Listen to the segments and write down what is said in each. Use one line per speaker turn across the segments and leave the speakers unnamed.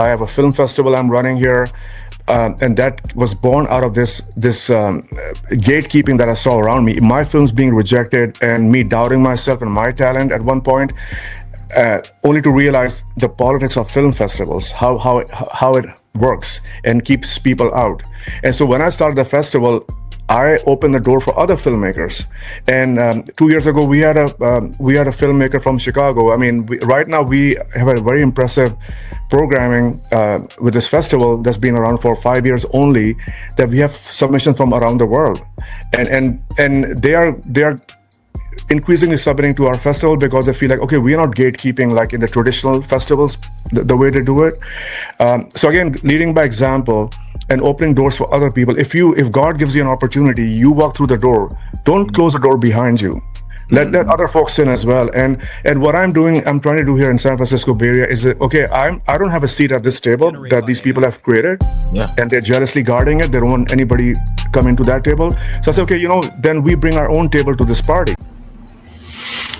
I have a film festival I'm running here, and that was born out of this gatekeeping that I saw around me. My films being rejected and me doubting myself and my talent at one point, only to realize the politics of film festivals, how it works and keeps people out. And so when I started the festival, I opened the door for other filmmakers. And 2 years ago, we had a filmmaker from Chicago. I mean, right now we have a very impressive programming with this festival that's been around for 5 years only. That we have submissions from around the world, and they are increasingly submitting to our festival because they feel like, okay, we are not gatekeeping like in the traditional festivals, the way they do it. So again, leading by example and opening doors for other people. If God gives you an opportunity, you walk through the door. Don't close the door behind you. Let other folks in as well. And what I'm trying to do here in San Francisco Bay Area is that, okay, I don't have a seat at this table that these people have created, and they're jealously guarding it. They don't want anybody coming to that table. So I say, okay, then we bring our own table to this party.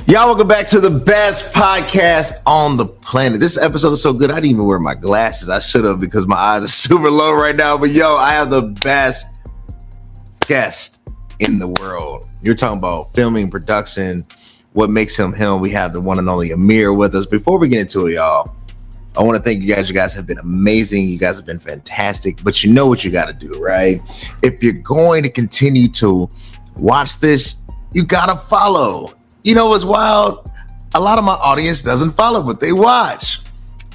Y'all, welcome back to the best podcast on the planet. This episode is so good, I didn't even wear my glasses. I should have because my eyes are super low right now. But yo, I have the best guest in the world. You're talking about filming, production, what makes him him. We have the one and only Amir with us. Before we get into it, y'all, I want to thank you guys. You guys have been amazing. You guys have been fantastic. But you know what you got to do, right? If you're going to continue to watch this, you got to follow. You know what's wild? A lot of my audience doesn't follow, but they watch.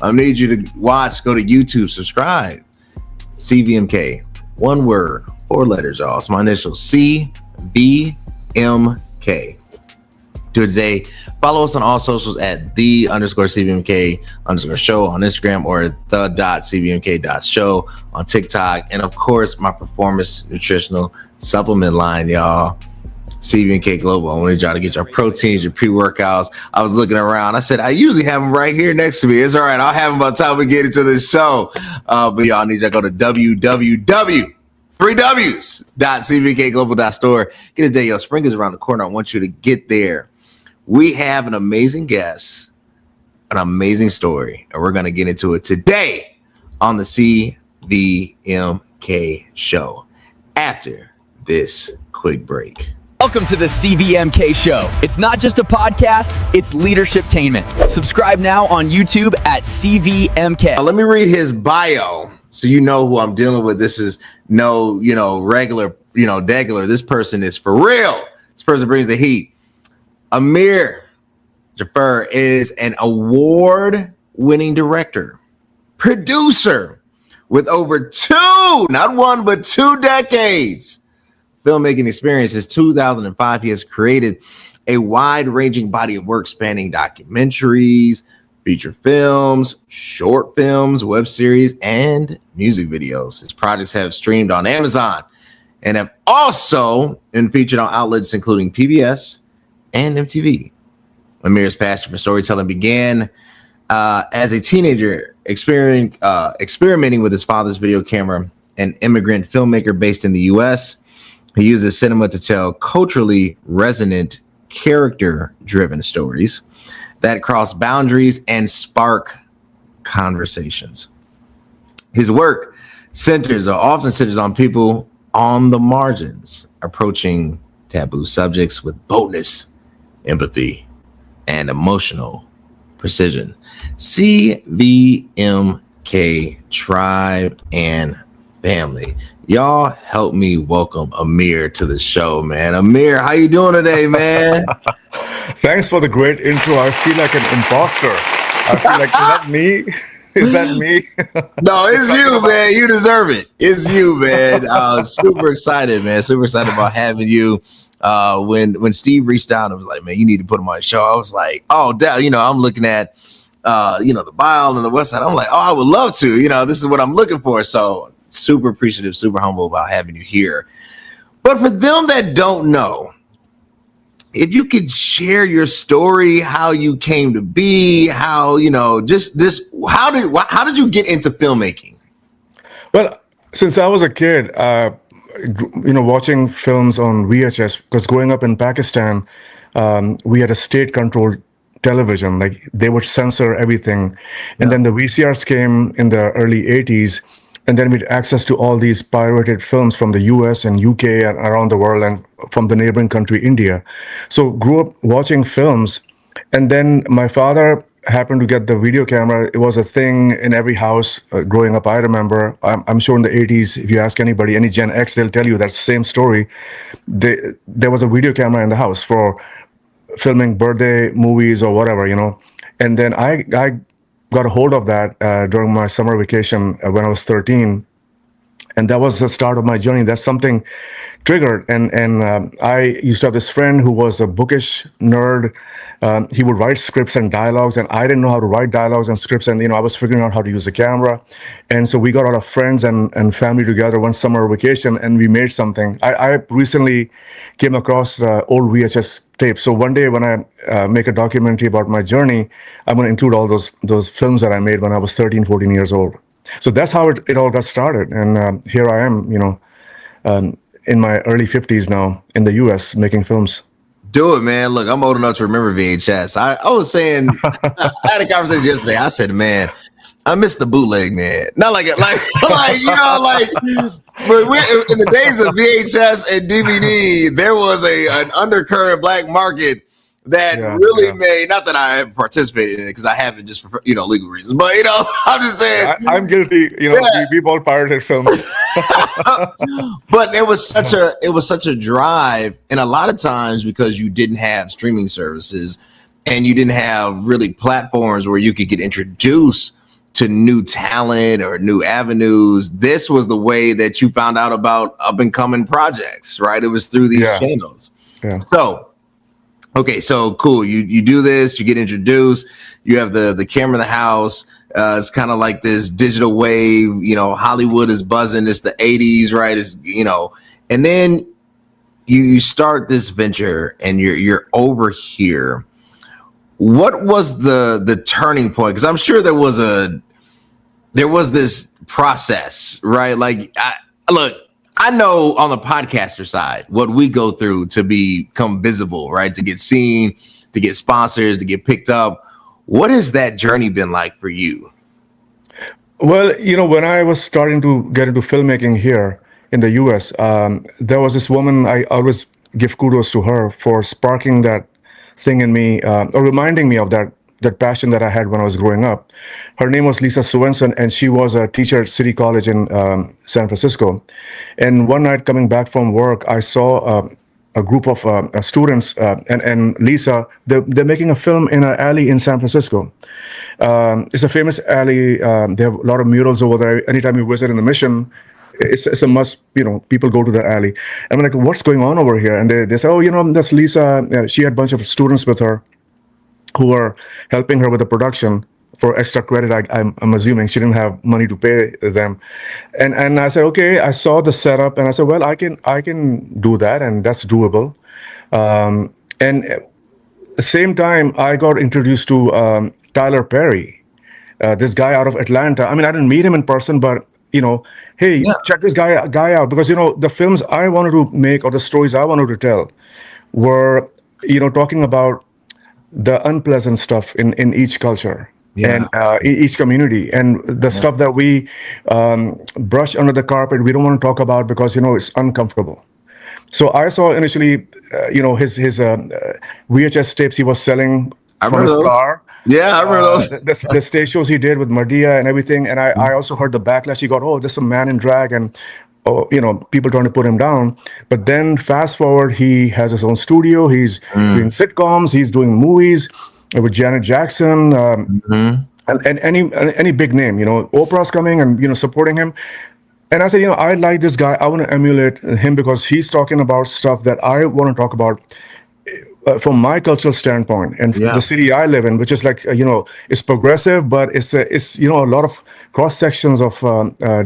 I need you to watch. Go to YouTube, subscribe. CVMK. One word, 4 letters, y'all. It's my initials. CVMK. Do it today. Follow us on all socials at _CVMK_show on Instagram or the.cvmk.show on TikTok. And of course, my performance nutritional supplement line, y'all. CVMK Global. I wanted y'all to get your proteins, your pre-workouts. I was looking around. I said, I usually have them right here next to me. It's all right. I'll have them by the time we get into this show. But y'all need to go to www.cvmkglobal.store. Get a day. Yo, spring is around the corner. I want you to get there. We have an amazing guest, an amazing story, and we're going to get into it today on the CVMK show after this quick break.
Welcome to the CVMK show. It's not just a podcast, it's leadershiptainment. Subscribe now on YouTube at CVMK.
Let me read his bio so you know who I'm dealing with. This is no, regular, degular. This person is for real. This person brings the heat. Amir Jaffer is an award-winning director, producer with over 2, not 1, but 2 decades filmmaking experience. Since 2005, he has created a wide-ranging body of work spanning documentaries, feature films, short films, web series, and music videos. His projects have streamed on Amazon and have also been featured on outlets including PBS and MTV. Amir's passion for storytelling began as a teenager, experimenting with his father's video camera, an immigrant filmmaker based in the U.S. He uses cinema to tell culturally resonant, character-driven stories that cross boundaries and spark conversations. His work often centers on people on the margins, approaching taboo subjects with boldness, empathy, and emotional precision. CVMK Tribe and Family. Y'all help me welcome Amir to the show, man. Amir, how you doing today, man?
Thanks for the great intro. I feel like an imposter. I feel like, is that me? Is that me?
No, it's you, man. You deserve it. It's you, man. Super excited, man. Super excited about having you. When Steve reached out and was like, man, you need to put him on the show. I was like, oh, I'm looking at, the bio on the website. I'm like, oh, I would love to. This is what I'm looking for. So super appreciative, super humble about having you here. But for them that don't know, if you could share your story, how you came to be, how, how did you get into filmmaking?
Well, since I was a kid, watching films on VHS, because growing up in Pakistan, we had a state-controlled television. Like they would censor everything. And then the VCRs came in the early 80s. And then we had access to all these pirated films from the US and UK and around the world and from the neighboring country, India. So grew up watching films. And then my father happened to get the video camera. It was a thing in every house growing up. I remember, I'm sure in the 80s, if you ask anybody, any Gen X, they'll tell you that same story. There was a video camera in the house for filming birthday movies or whatever, And then I got a hold of that during my summer vacation when I was 13. And that was the start of my journey. That's something triggered. And I used to have this friend who was a bookish nerd. He would write scripts and dialogues, and I didn't know how to write dialogues and scripts. And, I was figuring out how to use the camera. And so we got all our friends and family together one summer vacation, and we made something. I recently came across old VHS tapes. So one day when I make a documentary about my journey, I'm going to include all those films that I made when I was 13, 14 years old. So that's how it all got started. And here I am, in my early 50s now in the US making films.
Do it, man. Look, I'm old enough to remember VHS. I was saying, I had a conversation yesterday. I said, man, I miss the bootleg, man. Not like but in the days of VHS and DVD, there was an undercurrent black market that made, not that I have participated in it because I haven't, just for legal reasons, but I'm just saying
I'm guilty. We both pirated films.
But it was such a drive, and a lot of times because you didn't have streaming services and you didn't have really platforms where you could get introduced to new talent or new avenues. This was the way that you found out about up and coming projects, right? It was through these channels. Yeah. Okay, so cool. You do this, you get introduced, you have the camera in the house. It's kind of like this digital wave, Hollywood is buzzing. It's the 80s, right? And then you start this venture and you're over here. What was the turning point? Because I'm sure there was this process, right? Like, I know on the podcaster side what we go through to become visible, right? To get seen, to get sponsors, to get picked up. What has that journey been like for you?
Well, when I was starting to get into filmmaking here in the US, there was this woman. I always give kudos to her for sparking that thing in me, or reminding me of that passion that I had when I was growing up. Her name was Lisa Swenson, and she was a teacher at City College in San Francisco. And one night coming back from work, I saw a group of students and Lisa, they're making a film in an alley in San Francisco. It's a famous alley. They have a lot of murals over there. Anytime you visit in the Mission, it's a must, people go to that alley. I'm like, what's going on over here? And they say, oh, that's Lisa. She had a bunch of students with her who were helping her with the production for extra credit. I'm assuming she didn't have money to pay them. And I said, okay, I saw the setup and I said, well, I can do that, and that's doable. And at the same time, I got introduced to Tyler Perry, this guy out of Atlanta. I mean, I didn't meet him in person, but hey, check this guy out, because the films I wanted to make or the stories I wanted to tell were talking about the unpleasant stuff in each culture and each community, and the stuff that we brush under the carpet, we don't want to talk about because it's uncomfortable. So I saw initially his VHS tapes he was selling from his car.
Yeah, I remember those.
The stage shows he did with Madea and everything. And I also heard the backlash he got. Oh, this is a man in drag, and people trying to put him down. But then fast forward, he has his own studio. He's doing sitcoms. He's doing movies with Janet Jackson and any big name. Oprah's coming and supporting him. And I said, I like this guy. I want to emulate him because he's talking about stuff that I want to talk about from my cultural standpoint and the city I live in, which is like, it's progressive, but it's a lot of cross sections of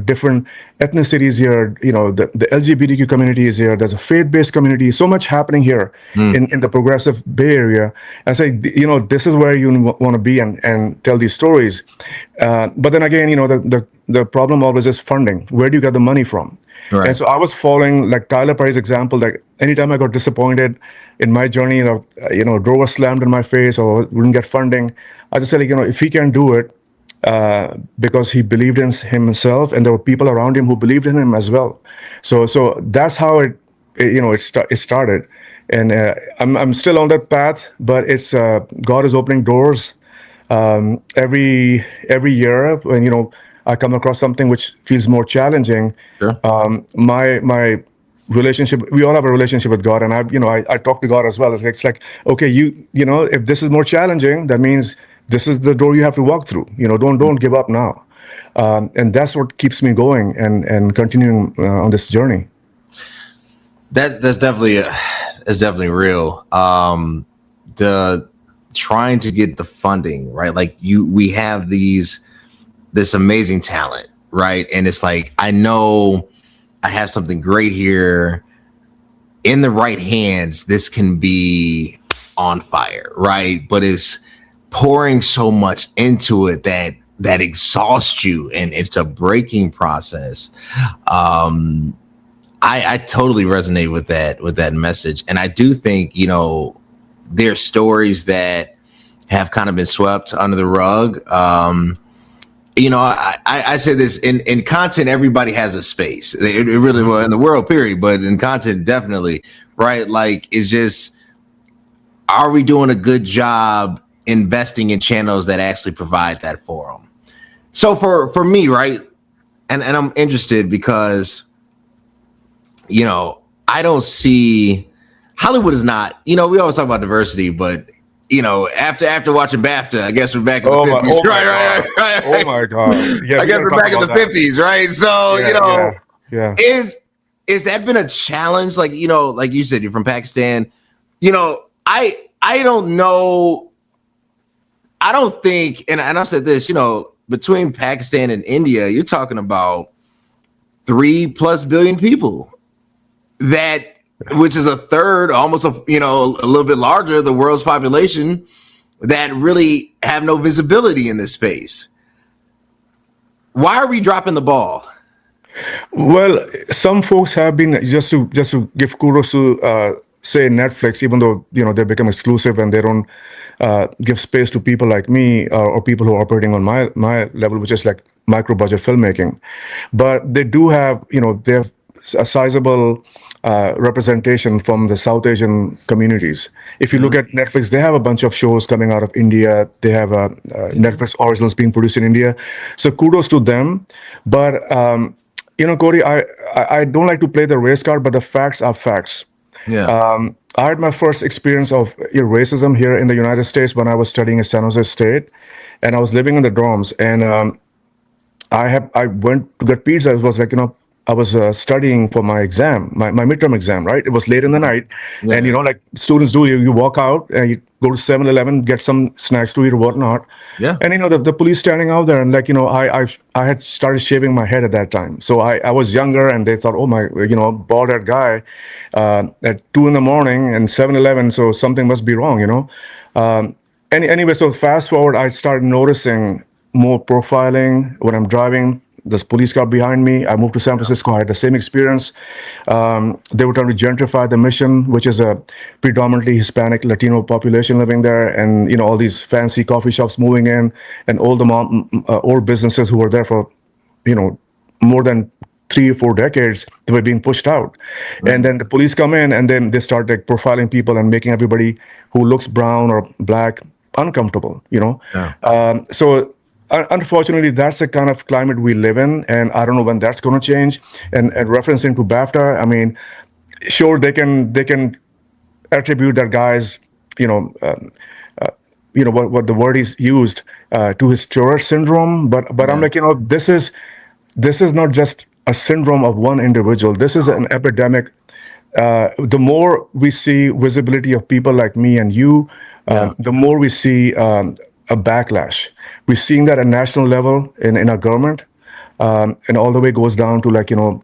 different ethnicities here. The LGBTQ community is here. There's a faith-based community. So much happening here in the progressive Bay Area. I say, this is where you want to be and tell these stories. But then again, the problem always is funding. Where do you get the money from? Right. And so I was following like Tyler Perry's example, that anytime I got disappointed in my journey, door was slammed in my face or wouldn't get funding, I just said, if he can do it, because he believed in himself, and there were people around him who believed in him as well. So that's how it started, and I'm still on that path. But it's God is opening doors every year when I come across something which feels more challenging.
Sure.
My relationship, we all have a relationship with God, and I talk to God as well. It's like, okay, if this is more challenging, that means this is the door you have to walk through. Don't give up now, and that's what keeps me going and continuing on this journey.
That's definitely real. The trying to get the funding, right? Like we have this amazing talent, right? And it's like, I know I have something great here. In the right hands, this can be on fire, right? But it's pouring so much into it that exhausts you, and it's a breaking process. I totally resonate with that message, and I do think there's stories that have kind of been swept under the rug. I say this in content, everybody has a space. It really, well, in the world, period, but in content, definitely, right? Like, it's just, are we doing a good job investing in channels that actually provide that forum? So for me, right, and I'm interested because, I don't see, Hollywood is not, we always talk about diversity, but after watching BAFTA, I guess we're back in the 50s. Right.
Oh my God. Yeah,
I guess we're back in the 50s, right? So,
yeah.
Is that been a challenge? Like, like you said, you're from Pakistan. I don't know. I don't think, and I've said this, between Pakistan and India, you're talking about 3+ billion people, which is a third, almost a little bit larger, the world's population, that really have no visibility in this space. Why are we dropping the ball?
Well, some folks have been, just to give kudos to say Netflix, even though they become exclusive and they don't give space to people like me or people who are operating on my level, which is like micro budget filmmaking. But they do have they have a sizable representation from the South Asian communities. If you look at Netflix, they have a bunch of shows coming out of India. They have Netflix originals being produced in India. So kudos to them. But Corey, I don't like to play the race card, but the facts are facts.
Yeah.
I had my first experience of racism here in the United States when I was studying at San Jose State, and I was living in the dorms. And I went to get pizza. It was like I was studying for my exam, my midterm exam, right? It was late in the night. Yeah. And, like students do, you walk out and you go to 7-Eleven, get some snacks to eat or whatnot.
Yeah.
And, the police standing out there, and I had started shaving my head at that time. So I was younger, and they thought, oh my, bald-headed guy at 2 a.m. and 7-Eleven, so something must be wrong, Anyway, so fast forward, I started noticing more profiling when I'm driving. This police car behind me. I moved to San Francisco. I had the same experience. They were trying to gentrify the Mission, which is a predominantly Hispanic Latino population living there, and all these fancy coffee shops moving in, and all the old businesses who were there for more than 3 or 4 decades, they were being pushed out. Right. And then the police come in, and then they start profiling people and making everybody who looks brown or black uncomfortable.
Yeah.
So unfortunately, that's the kind of climate we live in, and I don't know when that's going to change. And referencing to BAFTA, I mean, sure, they can attribute that guy's, what the word is used to his Tourette syndrome, but yeah. I'm like, this is not just a syndrome of one individual. This is an epidemic. The more we see visibility of people like me and you, the more we see a backlash. We're seeing that at national level in our government, and all the way goes down to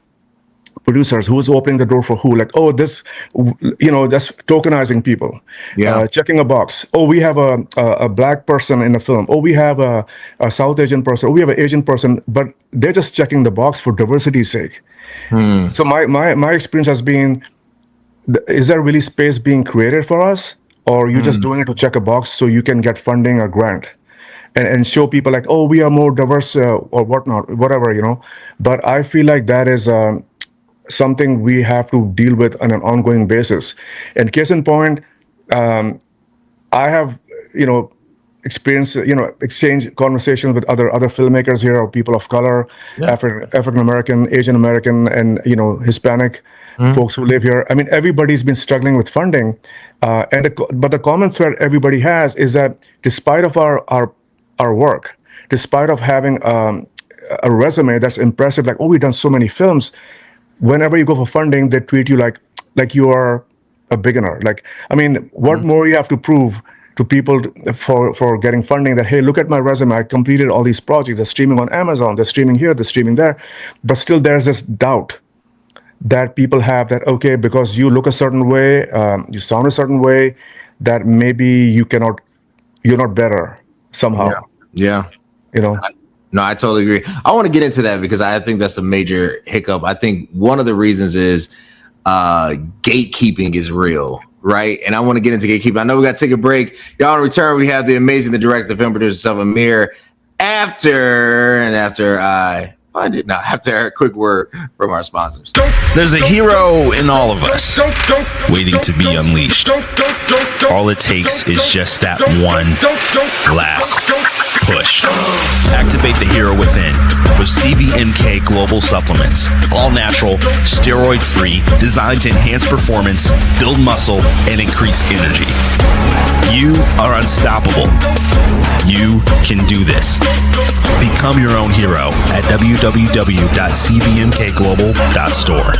producers. Who's opening the door for who? Like, oh, this, that's tokenizing people.
Yeah.
Checking a box. Oh, we have a black person in a film. Oh, we have a South Asian person. Oh, we have an Asian person. But they're just checking the box for diversity's sake. So my experience has been, is there really space being created for us, or are you just doing it to check a box so you can get funding or grant, and show people like, oh, we are more diverse or whatnot, whatever, But I feel like that is something we have to deal with on an ongoing basis. And case in point, I have, experience, exchange conversations with other filmmakers here, or people of color, African American, Asian American, and Hispanic folks who live here. I mean, everybody's been struggling with funding, but the common thread everybody has is that despite of our work, despite of having a resume that's impressive, like, oh, we've done so many films, whenever you go for funding, they treat you like you are a beginner. Like, I mean, what more you have to prove to people for getting funding? That, hey, look at my resume, I completed all these projects, they're streaming on Amazon, they're streaming here, they're streaming there. But still there's this doubt that people have that, okay, because you look a certain way, you sound a certain way, that maybe you're not better somehow.
Yeah. No, I totally agree. I want to get into that because I think that's a major hiccup. I think one of the reasons is gatekeeping is real, right? And I want to get into gatekeeping. I know we got to take a break. Y'all, in return, we have the amazing, the director, the film producer of Amir. After a quick word from our sponsors.
There's a hero in all of us waiting to be unleashed. All it takes is just that one last push. Activate the hero within with CVMK Global Supplements. All natural, steroid free, designed to enhance performance, build muscle, and increase energy. You are unstoppable. You can do this. Become your own hero at www.cvmkglobal.store.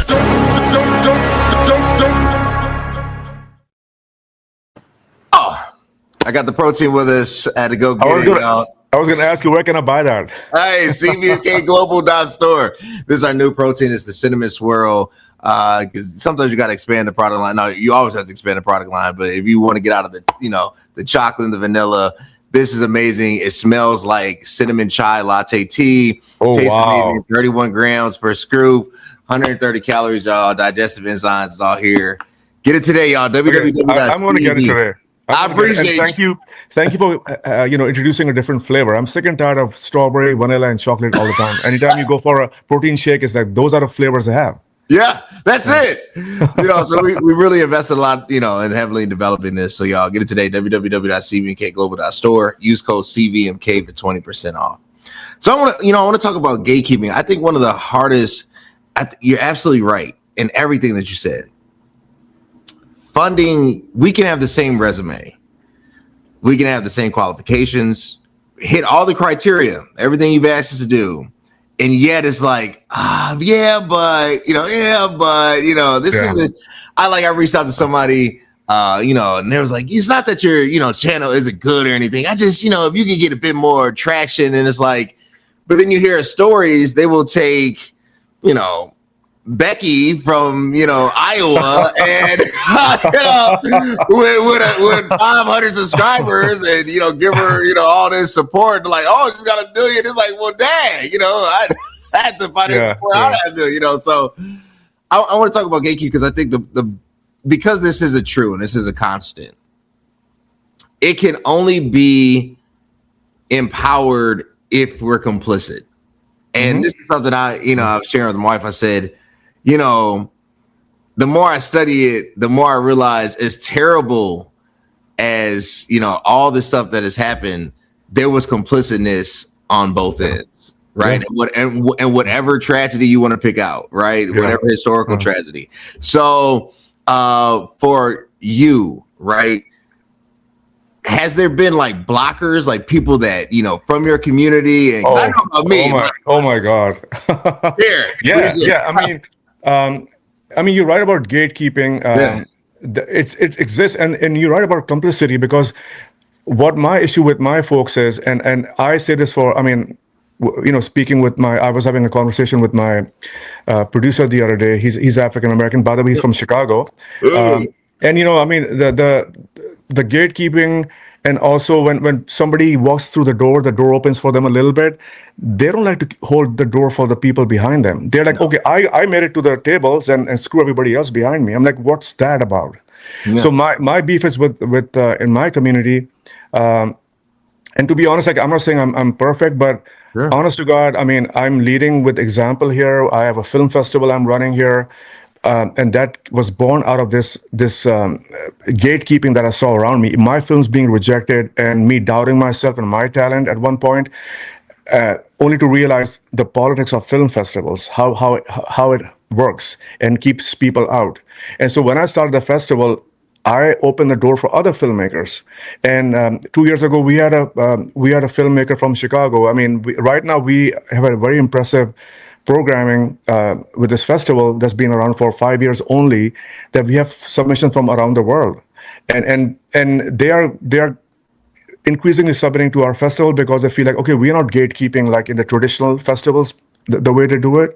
I got the protein with us. I had to go get it, y'all.
I was going to ask you, where can I buy that?
Hey, CMk&x.store. This is our new protein. It's the cinnamon swirl. Because sometimes you got to expand the product line. No, you always have to expand the product line. But if you want to get out of the chocolate and the vanilla, this is amazing. It smells like cinnamon chai latte tea.
Oh,
tastes
wow.
amazing. 31 grams per scoop. 130 calories, y'all. Digestive enzymes is all here. Get it today, y'all.
I'm going to get it today.
I appreciate
it. Thank you for introducing a different flavor. I'm sick and tired of strawberry, vanilla, and chocolate all the time. Anytime you go for a protein shake, it's like those are the flavors they have.
Yeah, that's it. So we really invested a lot, and heavily in developing this. So y'all get it today, www.cvmkglobal.store. Use code CVMK for 20% off. So I want to talk about gatekeeping. I think one of the hardest. You're absolutely right in everything that you said. Funding, we can have the same resume, we can have the same qualifications, hit all the criteria, everything you've asked us to do, and yet it's like, but this isn't. I reached out to somebody, and they was like, it's not that your channel isn't good or anything. I just if you can get a bit more traction, and it's like, but then you hear stories, they will take Becky from Iowa and with 500 subscribers and give her all this support, like, oh, she's got $1 million. It's like, well, dang, I had the financial support. I don't have so I want to talk about gatekeeping because I think because this is a true and this is a constant, it can only be empowered if we're complicit. And this is something I was sharing with my wife. I said, the more I study it, the more I realize as terrible as, all the stuff that has happened, there was complicitness on both ends, right? Yeah. And whatever tragedy you want to pick out, right? Yeah. Whatever historical tragedy. So for you, right, has there been like blockers, like people that, from your community? And I know about me.
Oh my God. Yeah. I mean, you're right about gatekeeping. It exists, and you're right about complicity, because what my issue with my folks is, and I say this speaking with I was having a conversation with my producer the other day. He's African American, by the way, he's from Chicago. And the gatekeeping And also, when somebody walks through the door opens for them a little bit. They don't like to hold the door for the people behind them. They're like, okay, I made it to the tables and screw everybody else behind me. I'm like, what's that about?
Yeah.
So my beef is with in my community. And to be honest, like I'm not saying I'm perfect, but
Sure.
honest to God, I mean, I'm leading with example here. I have a film festival I'm running here, and that was born out of this gatekeeping that I saw around me. My films being rejected, and me doubting myself and my talent at one point, only to realize the politics of film festivals, how it works and keeps people out. And so when I started the festival, I opened the door for other filmmakers. And 2 years ago, we had a filmmaker from Chicago. I mean, right now we have a very impressive programming with this festival that's been around for 5 years only. That we have submissions from around the world, and they are increasingly submitting to our festival because they feel like, okay, we are not gatekeeping like in the traditional festivals, the way they do it.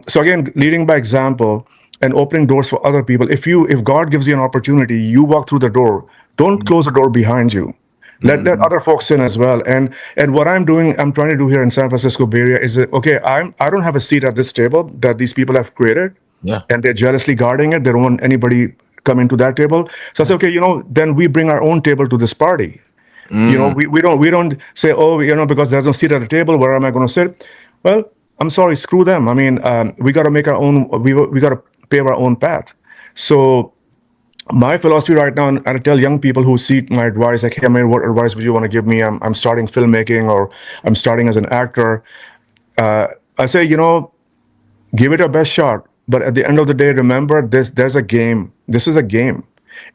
So again, leading by example and opening doors for other people. If God gives you an opportunity, you walk through the door. Don't close the door behind you. Let other folks in as well. And what I'm trying to do here in San Francisco Bay Area is that, okay, I don't have a seat at this table that these people have created.
Yeah.
And they're jealously guarding it. They don't want anybody coming to that table. So I say, okay, then we bring our own table to this party. We don't say, oh, because there's no seat at the table, where am I going to sit? Well, I'm sorry, screw them. I mean, we got to make our own. We got to pave our own path. So my philosophy right now, and I tell young people who seek my advice, like, hey, man, what advice would you want to give me? I'm starting filmmaking, or I'm starting as an actor. I say, give it a best shot. But at the end of the day, remember there's a game. This is a game.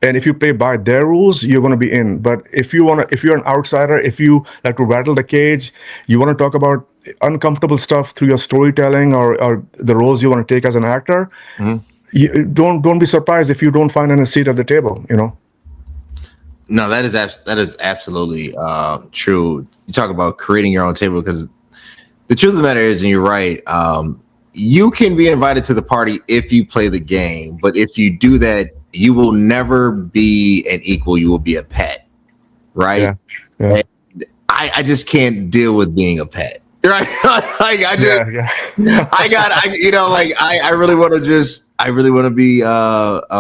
And if you play by their rules, you're going to be in. But if you're an outsider, if you like to rattle the cage, you want to talk about uncomfortable stuff through your storytelling or the roles you want to take as an actor, you don't be surprised if you don't find any seat at the table.
No, that is absolutely true. You talk about creating your own table, because the truth of the matter is, and you're right, you can be invited to the party if you play the game. But if you do that, you will never be an equal. You will be a pet, right?
Yeah.
I just can't deal with being a pet, right? Like I really want to be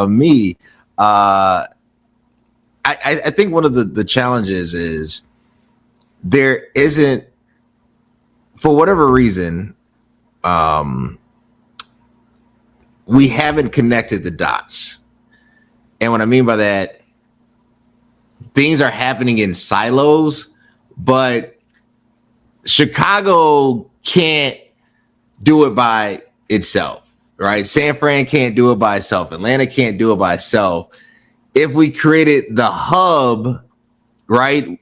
me. I think one of the challenges is there isn't, for whatever reason, we haven't connected the dots. And what I mean by that, things are happening in silos, but Chicago can't do it by itself, right? San Fran can't do it by itself. Atlanta can't do it by itself. If we created the hub, right,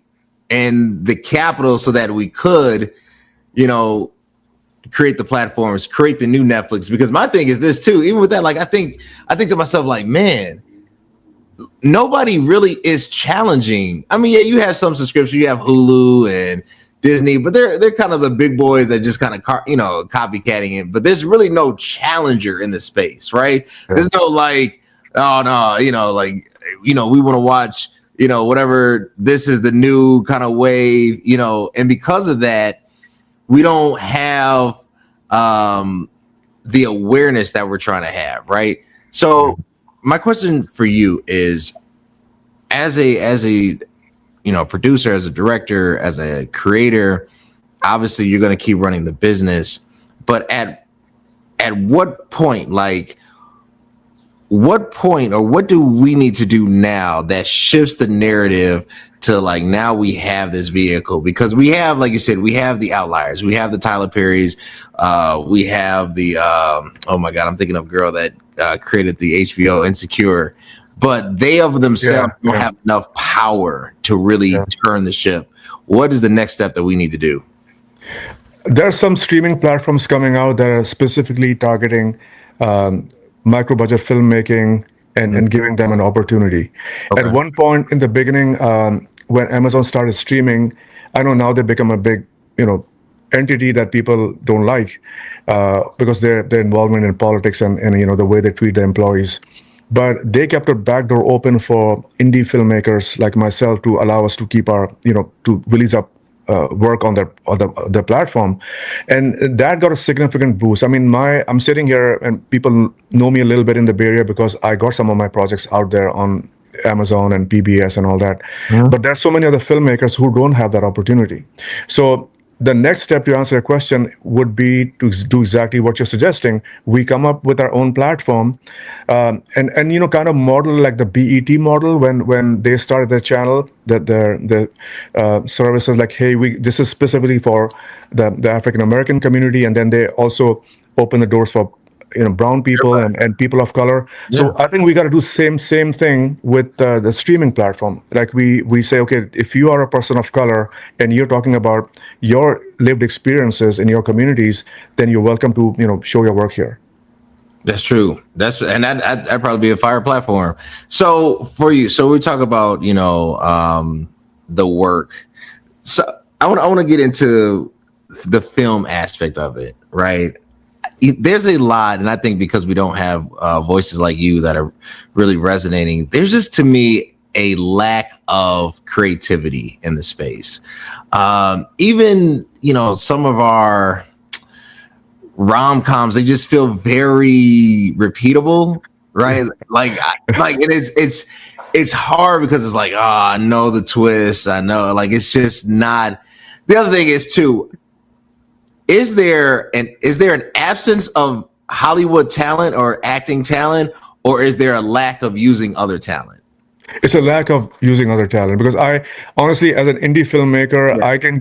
and the capital so that we could, create the platforms, create the new Netflix. Because my thing is this too, even with that, like I think to myself, like, man, nobody really is challenging. I mean, yeah, you have some subscriptions, you have Hulu and Disney, but they're kind of the big boys that just kind of copycatting it. But there's really no challenger in the space, right? Yeah. There's no like, oh no, we want to watch, whatever. This is the new kind of wave, and because of that, we don't have the awareness that we're trying to have, right? So my question for you is, as a producer, as a director, as a creator, obviously you're going to keep running the business, but at what point, or what do we need to do now that shifts the narrative to like, now we have this vehicle? Because we have, like you said, we have the outliers, we have the Tyler Perrys, we have the oh my God, I'm thinking of a girl that created the HBO Insecure, but they of themselves don't have enough power to really turn the ship. What is the next step that we need to do?
There are some streaming platforms coming out that are specifically targeting micro budget filmmaking and giving them an opportunity. Okay. At one point in the beginning, when Amazon started streaming, I know now they become a big, entity that people don't like because their involvement in politics and the way they treat their employees. but they kept a back door open for indie filmmakers like myself to allow us to keep our, to release our work on their platform, and that got a significant boost. I mean, I'm sitting here and people know me a little bit in the Bay Area because I got some of my projects out there on Amazon and PBS and all that. But there's so many other filmmakers who don't have that opportunity. So the next step to answer your question would be to do exactly what you're suggesting. We come up with our own platform, and kind of model like the BET model when they started their channel, that the services like, hey, this is specifically for the African American community, and then they also open the doors for brown people and people of color. So I think we got to do same thing with the streaming platform. Like we say, okay, if you are a person of color and you're talking about your lived experiences in your communities, then you're welcome to show your work here.
That's true. That'd probably be a fire platform. So for you, we talk about the work. So I want to get into the film aspect of it, right? There's a lot, and I think because we don't have voices like you that are really resonating, there's just, to me, a lack of creativity in the space. Even some of our rom-coms, they just feel very repeatable, right? like and it's hard because it's like, oh, I know the twist, I know, like, it's just not. The other thing is too, is there an absence of Hollywood talent or acting talent, or is there a lack of using other talent?
It's a lack of using other talent, because I honestly, as an indie filmmaker, I can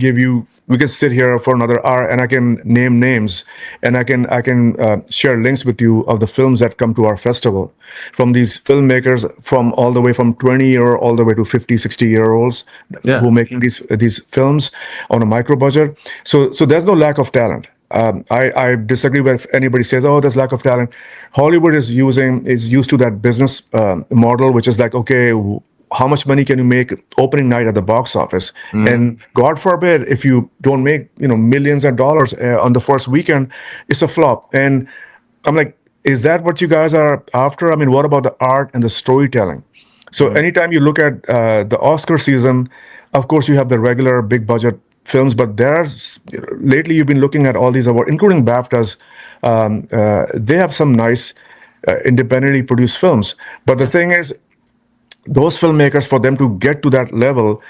we can sit here for another hour and I can name names, and I can share links with you of the films that come to our festival from these filmmakers, from all the way from 20-year all the way to 50, 60-year-olds who are making these films on a micro budget. So there's no lack of talent. I disagree with if anybody says, oh, there's lack of talent. Hollywood is used to that business model, which is like, okay, how much money can you make opening night at the box office? And God forbid, if you don't make millions of dollars on the first weekend, it's a flop. And I'm like, is that what you guys are after? I mean, what about the art and the storytelling? So anytime you look at the Oscar season, of course, you have the regular big budget films, but lately you've been looking at all these awards, including BAFTAs. They have some nice independently produced films. But the thing is, those filmmakers, for them to get to that level,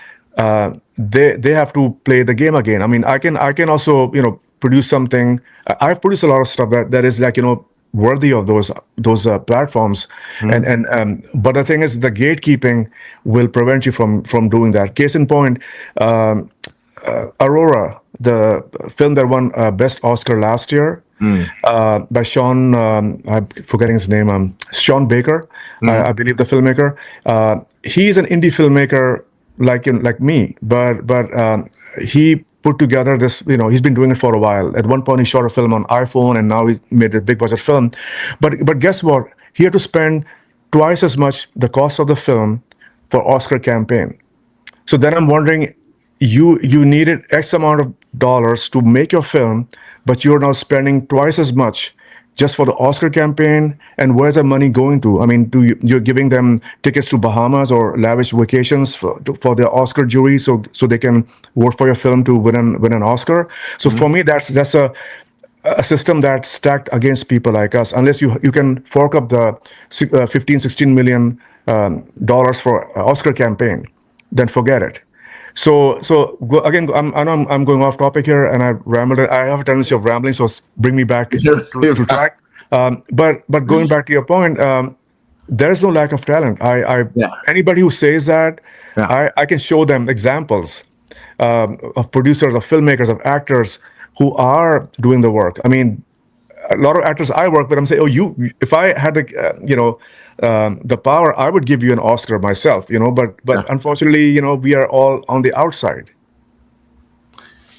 they have to play the game again. I mean, I can also produce something. I've produced a lot of stuff that is like worthy of those platforms, but the thing is, the gatekeeping will prevent you from doing that. Case in point, Aurora, the film that won Best Oscar last year, by Sean, I'm forgetting his name, Sean Baker, I believe, the filmmaker. He's an indie filmmaker like me, but he put together this, he's been doing it for a while. At one point, he shot a film on iPhone, and now he's made a big budget film. But guess what? He had to spend twice as much the cost of the film for Oscar campaign. So then I'm wondering, you needed X amount of dollars to make your film, but you're now spending twice as much just for the Oscar campaign. And where's the money going to? I mean, you're giving them tickets to Bahamas or lavish vacations for the Oscar jury, so they can vote for your film to win an Oscar. So for me, that's a system that's stacked against people like us. Unless you can fork up the $15-16 million dollars for Oscar campaign, then forget it. So again, I'm going off topic here, and I rambled. I have a tendency of rambling, so bring me back to track. But going back to your point, there's no lack of talent. Anybody who says that, I can show them examples of producers, of filmmakers, of actors who are doing the work. I mean, a lot of actors I work with, I'm saying, oh, if I had the power, I would give you an Oscar myself, but unfortunately, we are all on the outside.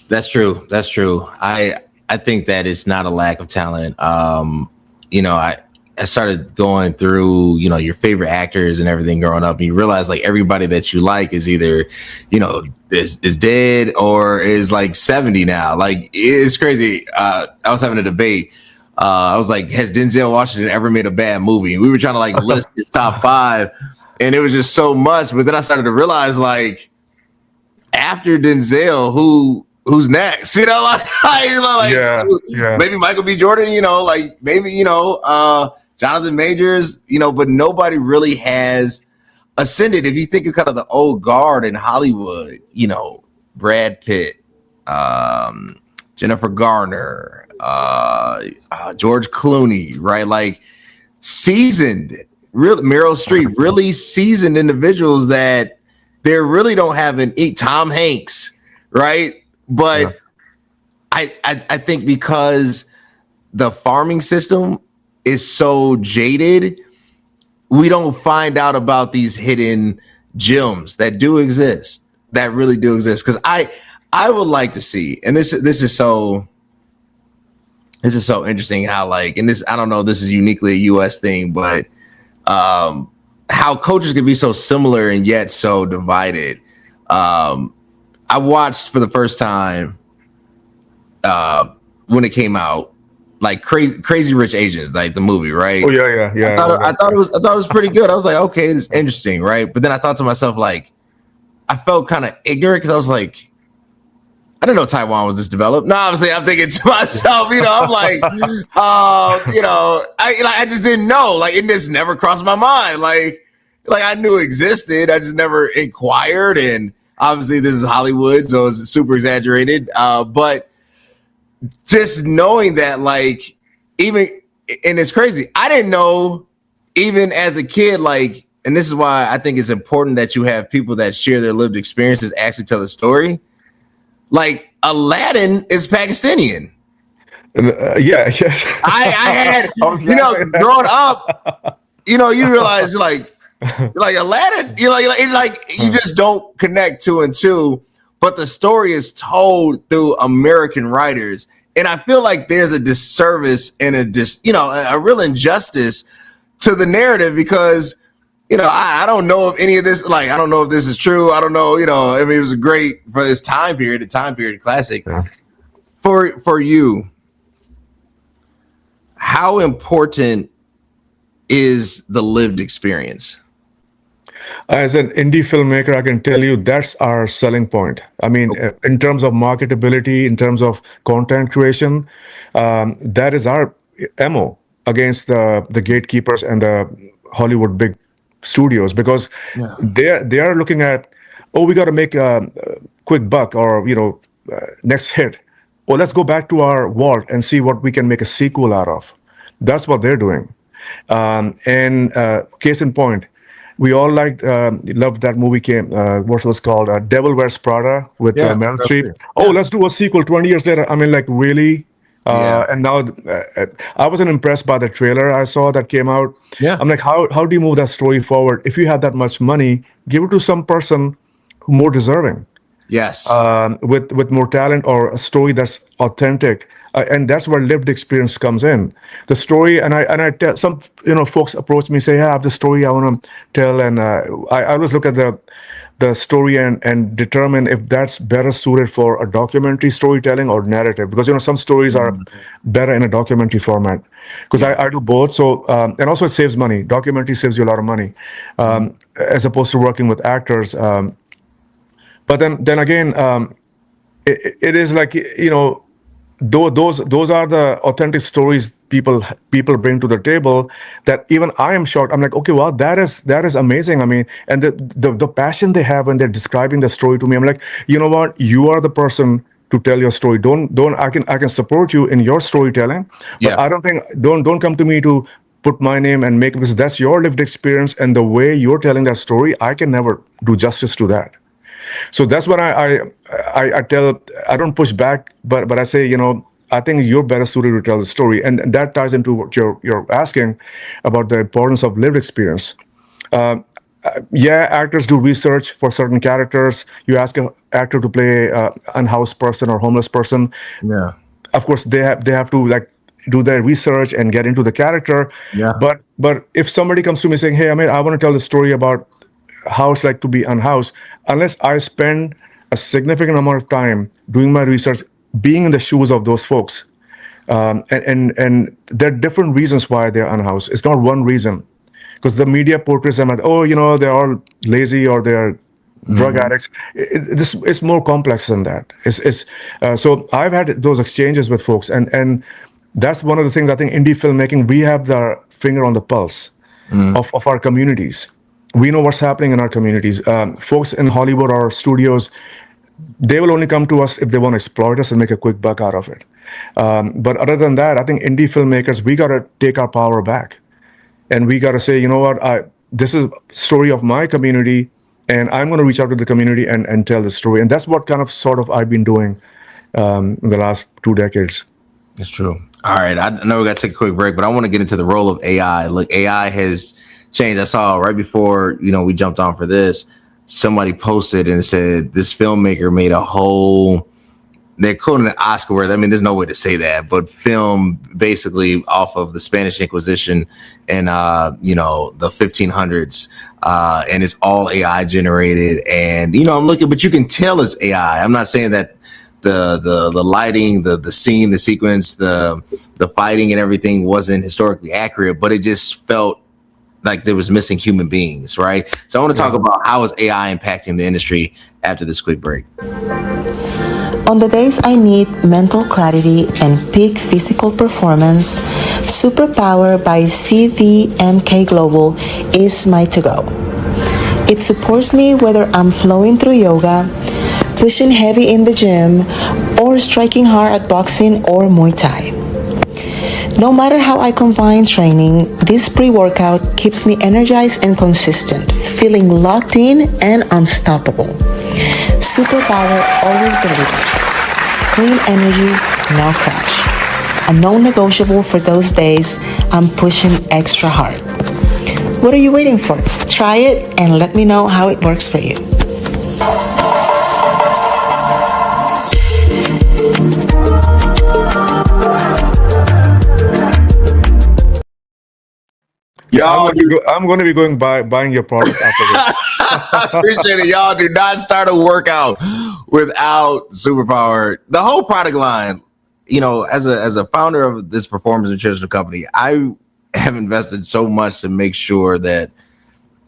That's true. I think that it's not a lack of talent. I started going through, your favorite actors and everything growing up, and you realize like everybody that you like is either, is dead or is like 70 now. Like, it's crazy. I was having a debate I was like, has Denzel Washington ever made a bad movie? And we were trying to like list his top 5, and it was just so much. But then I started to realize, like, after Denzel, who's next? You know, like maybe Michael B. Jordan. You know, like maybe Jonathan Majors. You know, but nobody really has ascended. If you think of kind of the old guard in Hollywood, you know, Brad Pitt, Jennifer Garner, George Clooney, right? Like seasoned, real Meryl Streep, really seasoned individuals that they really don't have Tom Hanks, right? But I think because the farming system is so jaded, we don't find out about these hidden gems that do exist, that really do exist. Because I would like to see, and this is so interesting how, like, and this, I don't know, this is uniquely a US thing, but how cultures can be so similar and yet so divided. I watched for the first time when it came out, like Crazy Rich Asians, like the movie, right?
Oh yeah.
I thought it was pretty good. I was like, okay, this is interesting, right? But then I thought to myself, like, I felt kind of ignorant because I was like, I didn't know Taiwan was this developed. No, obviously I'm thinking to myself, you know, I'm like, I just didn't know. Like, it just never crossed my mind. Like I knew it existed. I just never inquired. And obviously this is Hollywood, so it's super exaggerated. But just knowing that, like, even, and it's crazy, I didn't know even as a kid, like, and this is why I think it's important that you have people that share their lived experiences actually tell the story. Like, Aladdin is Pakistani.
Yeah.
I had, growing up, you realize like Aladdin, you just don't connect 2 and 2, but the story is told through American writers. And I feel like there's a disservice and a real injustice to the narrative because, I don't know if any of this, like, I don't know if this is true. I don't know, I mean, it was great for this time period, classic. Yeah. For you, how important is the lived experience?
As an indie filmmaker, I can tell you that's our selling point. I mean, in terms of marketability, in terms of content creation, that is our MO against the gatekeepers and the Hollywood big studios, because they are looking at, we got to make a quick buck or next hit. Oh, let's go back to our vault and see what we can make a sequel out of. That's what they're doing. Case in point, we all loved that movie what was called Devil Wears Prada with Meryl Streep. Oh, let's do a sequel 20 years later. I mean, like, really? And now I wasn't impressed by the trailer I saw that came out. Yeah. I'm like, how do you move that story forward? If you had that much money, give it to some person who more deserving.
Yes.
With more talent or a story that's authentic. And that's where lived experience comes in. The story, and I tell some, folks approach me, say, I have the story I want to tell. And I always look at the story and determine if that's better suited for a documentary storytelling or narrative. Because, some stories are better in a documentary format. Because I do both. So, and also it saves money. Documentary saves you a lot of money, as opposed to working with actors. But then again, it is like, those are the authentic stories people bring to the table that even I am shocked. I'm like, okay, wow, that is amazing. I mean, and the passion they have when they're describing the story to me, I'm like, you know what, you are the person to tell your story. I can support you in your storytelling, but I don't think don't come to me to put my name and make, because that's your lived experience and the way you're telling that story. I can never do justice to that. So that's what I tell. I don't push back, but I say, I think you're better suited to tell the story, and that ties into what you're asking about the importance of lived experience. Actors do research for certain characters. You ask an actor to play an unhoused person or homeless person. Yeah, of course they have to like do their research and get into the character. Yeah, but if somebody comes to me saying, hey, I want to tell the story about how it's like to be unhoused, unless I spend a significant amount of time doing my research, being in the shoes of those folks, And there are different reasons why they're unhoused. It's not one reason, because the media portrays them as, they're all lazy or they're drug addicts. It's more complex than that. So I've had those exchanges with folks, and that's one of the things I think indie filmmaking, we have the finger on the pulse of our communities. We know what's happening in our communities. Folks in Hollywood or studios, they will only come to us if they want to exploit us and make a quick buck out of it. But other than that, I think indie filmmakers, we got to take our power back. And we got to say, you know what, this is a story of my community, and I'm going to reach out to the community and tell the story. And that's what sort of I've been doing in the last 2 decades.
It's true. All right. I know we got to take a quick break, but I want to get into the role of AI. Look, AI has changed. I saw right before, we jumped on for this, somebody posted and said this filmmaker made a whole, they're calling it Oscar worth. I mean, there's no way to say that, but film basically off of the Spanish Inquisition and, the 1500s. And it's all AI generated. And, I'm looking, but you can tell it's AI. I'm not saying that the lighting, the scene, the sequence, the fighting and everything wasn't historically accurate, but it just felt like there was missing human beings, right? So I want to talk about how is AI impacting the industry after this quick break.
On the days I need mental clarity and peak physical performance, Superpower by CVMK Global is my to-go. It supports me whether I'm flowing through yoga, pushing heavy in the gym, or striking hard at boxing or Muay Thai. No matter how I combine training, this pre-workout keeps me energized and consistent, feeling locked in and unstoppable. Superpower always delivers. Clean energy, no crash. A non-negotiable for those days I'm pushing extra hard. What are you waiting for? Try it and let me know how it works for you.
Yeah, I'm going to be going buying your product after this.
I appreciate it. Y'all do not start a workout without Superpower. The whole product line, as a founder of this performance nutritional company, I have invested so much to make sure that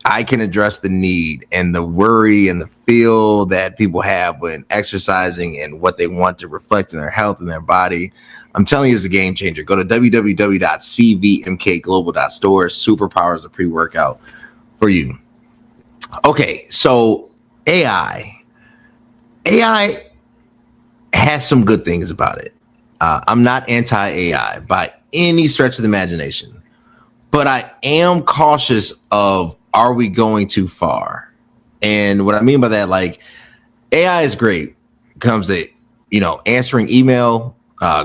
I can address the need and the worry and the feel that people have when exercising and what they want to reflect in their health and their body. I'm telling you, it's a game changer. Go to www.cvmkglobal.store. Superpower is a pre-workout for you. Okay, so AI has some good things about it. I'm not anti-AI by any stretch of the imagination, but I am cautious of, are we going too far? And what I mean by that, like, AI is great. It comes to, answering email,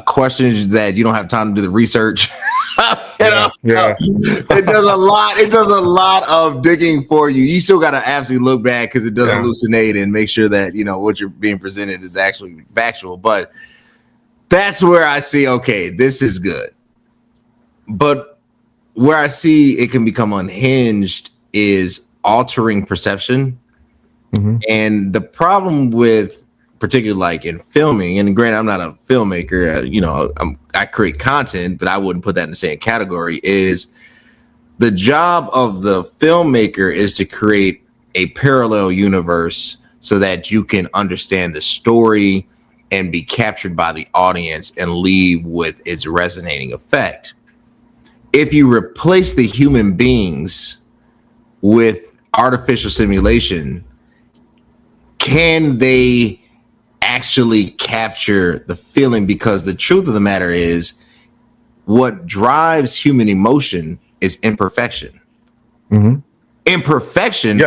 questions that you don't have time to do the research. It does a lot. It does a lot of digging for you. You still got to absolutely look back because it does hallucinate and make sure that what you're being presented is actually factual. But that's where I see, okay, this is good. But where I see it can become unhinged is altering perception. And the problem with, particularly like in filming, and granted, I'm not a filmmaker, I create content, but I wouldn't put that in the same category, is the job of the filmmaker is to create a parallel universe so that you can understand the story and be captured by the audience and leave with its resonating effect. If you replace the human beings with artificial simulation, can they actually capture the feeling? Because the truth of the matter is, what drives human emotion is imperfection. Imperfection.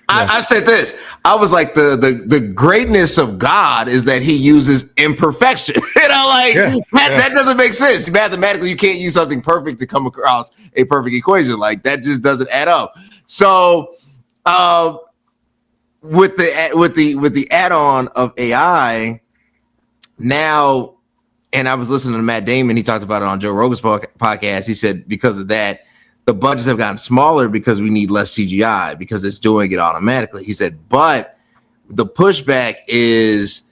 I said this. I was like, the greatness of God is that he uses imperfection. That doesn't make sense. Mathematically, you can't use something perfect to come across a perfect equation. Like, that just doesn't add up. So with the add-on of AI now, and I was listening to Matt Damon, he talked about it on Joe Rogan's podcast. He said because of that, the budgets have gotten smaller because we need less CGI because it's doing it automatically. He said, but the pushback is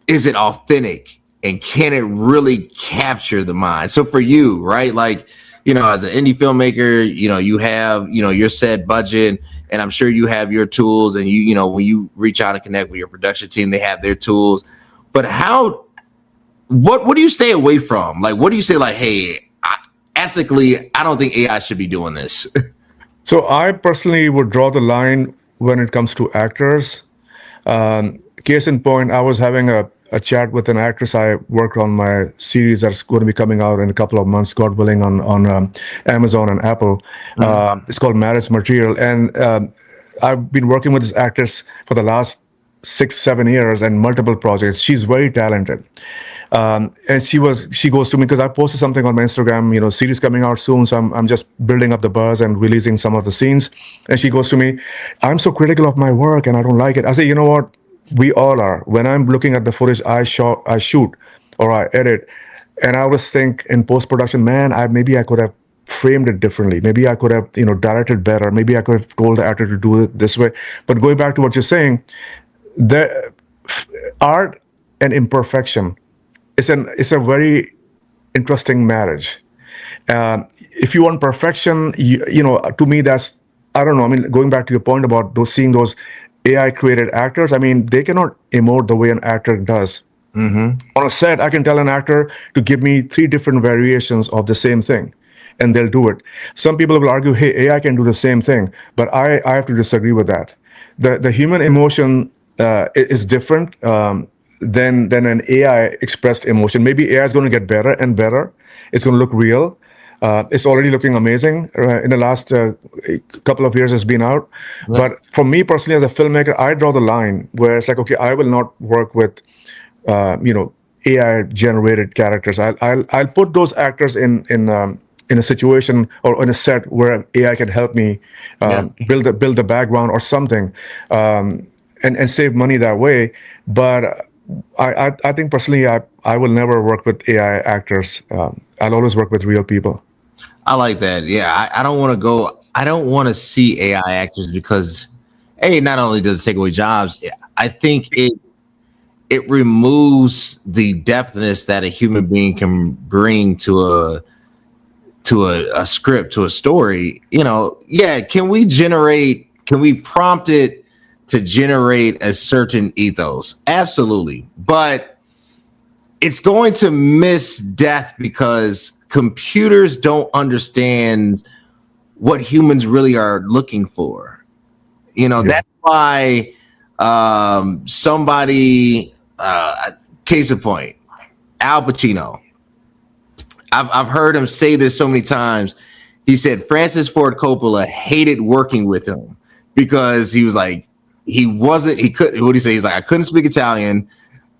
it authentic? and can it really capture the mind? So for you, right, like, you know, as an indie filmmaker, you know, you have, you know, your set budget, and I'm sure you have your tools, and you know, when you reach out and connect with your production team, they have their tools. But what do you stay away from? Like, what do you say, like, hey, ethically, I don't think AI should be doing this?
So I personally would draw the line when it comes to actors. Case in point, I was having a chat with an actress I worked on my series that's going to be coming out in a couple of months, God willing, on Amazon and Apple. It's called Marriage Material. And I've been working with this actress for the last 6-7 years and multiple projects. She's very talented. And she goes to me because I posted something on my Instagram, you know, series coming out soon. So I'm just building up the buzz and releasing some of the scenes. And she goes to me, I'm so critical of my work and I don't like it. I say, you know what? We all are. When I'm looking at the footage I shoot or I edit, and I always think in post-production, man, maybe I could have framed it differently. Maybe I could have, you know, directed better. Maybe I could have told the actor to do it this way. But going back to what you're saying, the art and imperfection, it's a very interesting marriage. If you want perfection, you know, to me, that's, I don't know. I mean, going back to your point about seeing those AI created actors, I mean, they cannot emote the way an actor does. On a set, I can tell an actor to give me 3 different variations of the same thing, and they'll do it. Some people will argue, hey, AI can do the same thing, but I have to disagree with that. The human emotion is different than an AI expressed emotion. Maybe AI is going to get better and better. It's going to look real. It's already looking amazing. In the last couple of years, it's been out. Yeah. But for me personally, as a filmmaker, I draw the line where it's like, okay, I will not work with, you know, AI generated characters. I'll put those actors in a situation or in a set where AI can help me build the background or something, and save money that way. But I think personally, I will never work with AI actors. I'll always work with real people.
I like that. Yeah, I don't want to see AI actors because, not only does it take away jobs, I think it removes the depthness that a human being can bring to a script, to a story. You know, can we prompt it to generate a certain ethos? Absolutely. But it's going to miss death because computers don't understand what humans really are looking for. You know, that's why somebody, case in point, Al Pacino. I've heard him say this so many times. He said Francis Ford Coppola hated working with him because he was like, what did he say? He's like, I couldn't speak Italian.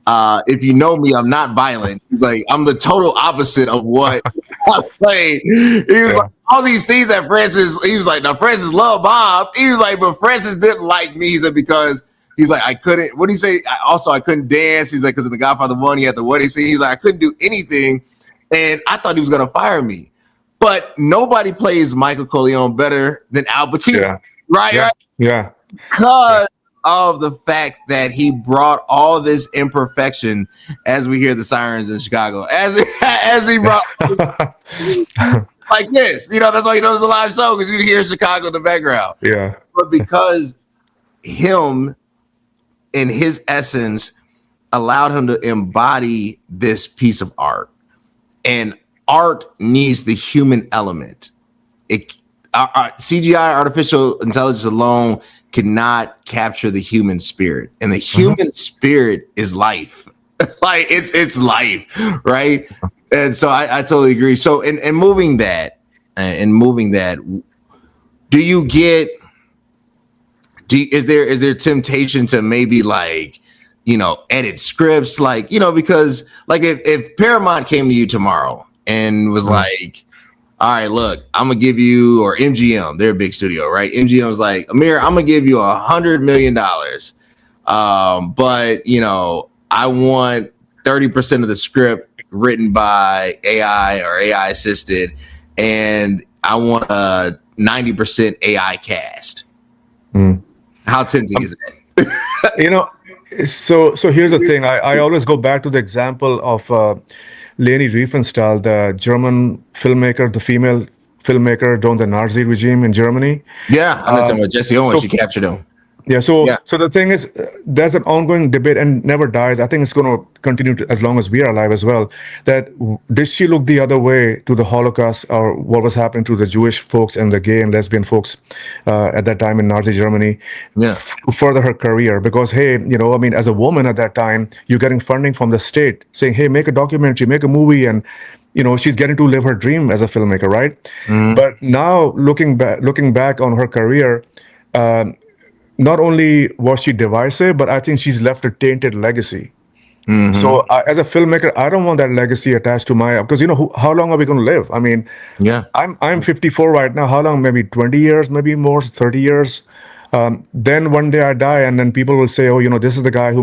If you know me, I'm not violent. He's like, I'm the total opposite of what I played. He was like, all these things that Francis, he was like, now Francis loved Bob. He was like, but Francis didn't like me. He said, because he's like, I couldn't, what did he say? I couldn't dance. He's like, because in The Godfather 1, he had the wedding scene. He's like, I couldn't do anything. And I thought he was going to fire me. But nobody plays Michael Corleone better than Al Pacino. Right?
Yeah.
Because of the fact that he brought all this imperfection, as we hear the sirens in Chicago, as he brought like this, you know, that's why you know it's a live show, because you hear Chicago in the background.
Yeah.
But because him in his essence allowed him to embody this piece of art, and art needs the human element. CGI, artificial intelligence alone, cannot capture the human spirit, and the human spirit is life. Like it's life, right? And so I totally agree. So in moving that, is there temptation to maybe, like, you know, edit scripts, like, you know, because like if Paramount came to you tomorrow and was like, all right, look, I'm gonna give you, or MGM, they're a big studio, right? MGM was like, Amir, I'm gonna give you $100 million. But you know, I want 30% of the script written by AI or AI assisted, and I want a 90% AI cast. How tempting is that?
You know, So here's the thing. I always go back to the example of Leni Riefenstahl, the German filmmaker, the female filmmaker during the Nazi regime in Germany.
Yeah, I'm not talking about Jesse Owens.
So
She captured him.
yeah, so
Yeah.
so the thing is, there's an ongoing debate and never dies. I think it's going to continue as long as we are alive as well. That did she look the other way to the Holocaust or what was happening to the Jewish folks and the gay and lesbian folks at that time in Nazi Germany?
Yeah.
To further her career, because hey, I mean, as a woman at that time, you're getting funding from the state saying, hey, make a documentary, make a movie, and she's getting to live her dream as a filmmaker, right? But now looking back on her career. Not only was she divisive, but I think she's left a tainted legacy. So as a filmmaker, I don't want that legacy attached to my, because how long are we going to live? I mean,
Yeah.
I'm 54 right now. How long? Maybe 20 years, maybe more, 30 years. Then one day I die, and then people will say, oh, this is the guy who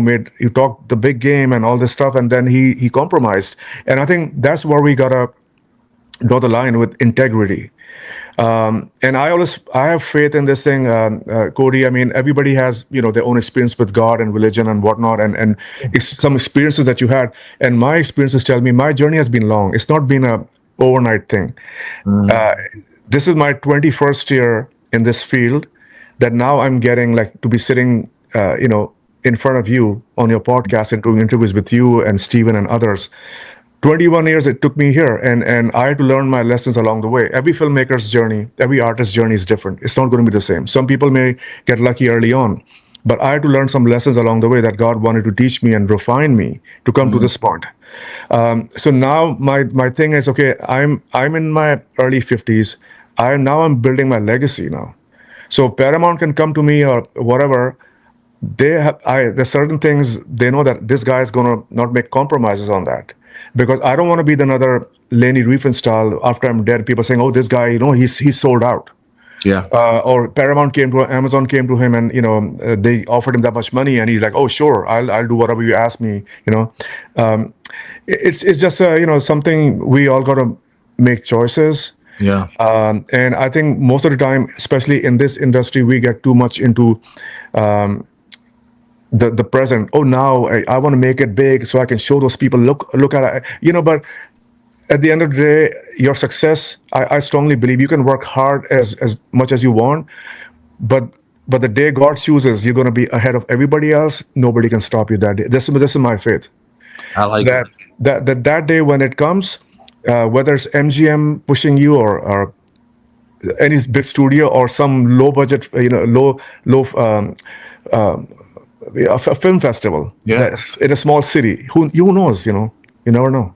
talked the big game and all this stuff, and then he compromised. And I think that's where we gotta draw the line with integrity. And I have faith in this thing, Cody. I mean, everybody has, their own experience with God and religion and whatnot, and some experiences that you had. And my experiences tell me my journey has been long. It's not been a overnight thing. This is my 21st year in this field that now I'm getting to be sitting, in front of you on your podcast and doing interviews with you and Steven and others. 21 years it took me here, and I had to learn my lessons along the way. Every filmmaker's journey, every artist's journey is different. It's not going to be the same. Some people may get lucky early on, but I had to learn some lessons along the way that God wanted to teach me and refine me to come to this point. So now my thing is, okay, I'm in my early 50s. I'm building my legacy now. So Paramount can come to me or whatever. There's certain things they know that this guy is going to not make compromises on that. Because I don't want to be another Leni Riefenstahl after I'm dead. People saying, "Oh, this guy, he's sold out."
Yeah.
Or Amazon came to him, and they offered him that much money, and he's like, "Oh, sure, I'll do whatever you ask me." It's just something we all got to make choices.
Yeah.
And I think most of the time, especially in this industry, we get too much into the present. Oh, now I want to make it big so I can show those people, look at it, but at the end of the day, your success, I strongly believe you can work hard as much as you want, but the day God chooses, you're going to be ahead of everybody else. Nobody can stop you that day. This is my faith.
I like
that. That day when it comes, whether it's MGM pushing you or any big studio or some low budget, a film festival, in a small city. Who knows? You never know.